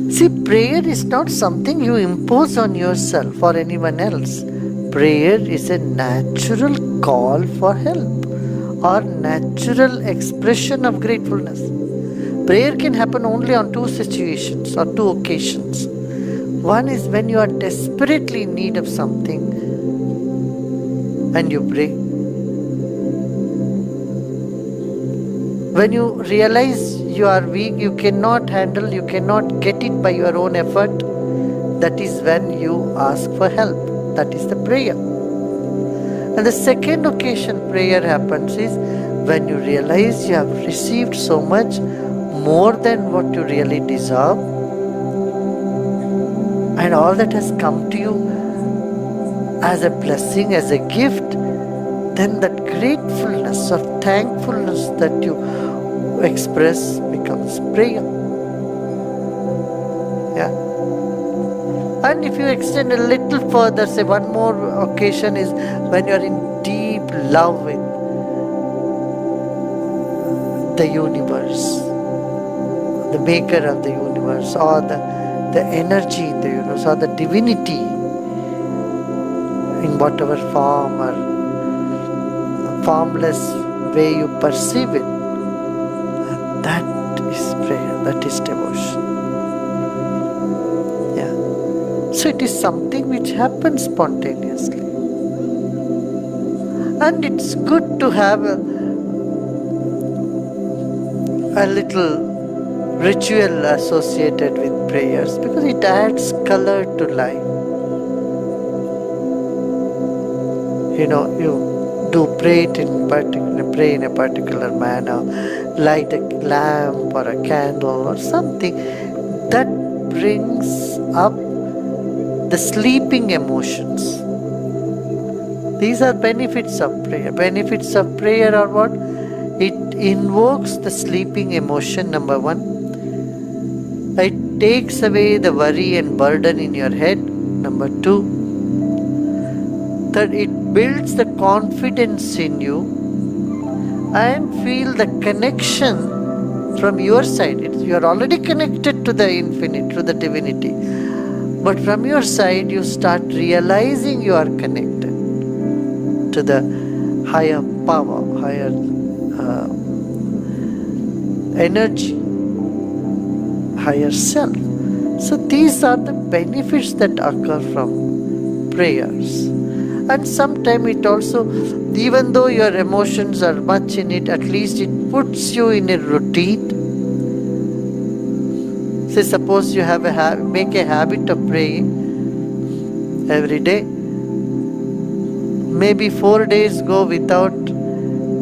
See, prayer is not something you impose on yourself or anyone else. Prayer is a natural call for help or natural expression of gratefulness. Prayer can happen only on two situations or two occasions. One is when you are desperately in need of something and you pray. When you realize you are weak, you cannot handle, you cannot get it by your own effort, that is when you ask for help. That is the prayer. And the second occasion prayer happens is when you realize you have received so much more than what you really deserve, and all that has come to you as a blessing, as a gift, then that gratefulness or thankfulness that you express becomes prayer. Yeah. And if you extend a little further, say one more occasion is when you are in deep love with the universe, the maker of the universe, or the energy in the universe, or the divinity in whatever form or formless way you perceive it. And that is prayer, that is devotion. Yeah. So it is something which happens spontaneously. And it's good to have a little ritual associated with prayers because it adds color to life. You know, you do pray in a particular manner, light a lamp or a candle or something that brings up the sleeping emotions. These are benefits of prayer. Benefits of prayer are what? It invokes the sleeping emotion, number one. It takes away the worry and burden in your head, number two. Third, it builds the confidence in you and feel the connection from your side. You are already connected to the infinite, to the divinity. But from your side, you start realizing you are connected to the higher power, higher energy, higher self. So these are the benefits that occur from prayers. And sometimes it also, even though your emotions are much in it, at least it puts you in a routine. Say suppose you have make a habit of praying every day. Maybe 4 days go without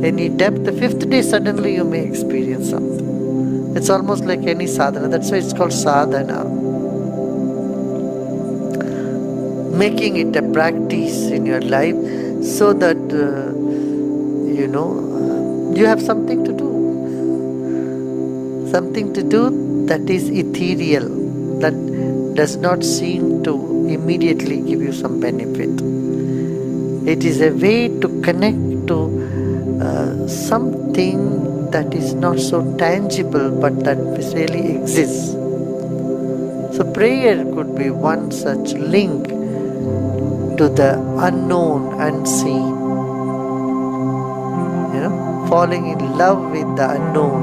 any depth. The 5th day suddenly you may experience something. It's almost like any sadhana. That's why it's called sadhana. Making it a practice in your life so that you have something to do. Something to do that is ethereal, that does not seem to immediately give you some benefit. It is a way to connect to something that is not so tangible but that really exists. So prayer could be one such link to the unknown, unseen. Falling in love with the unknown.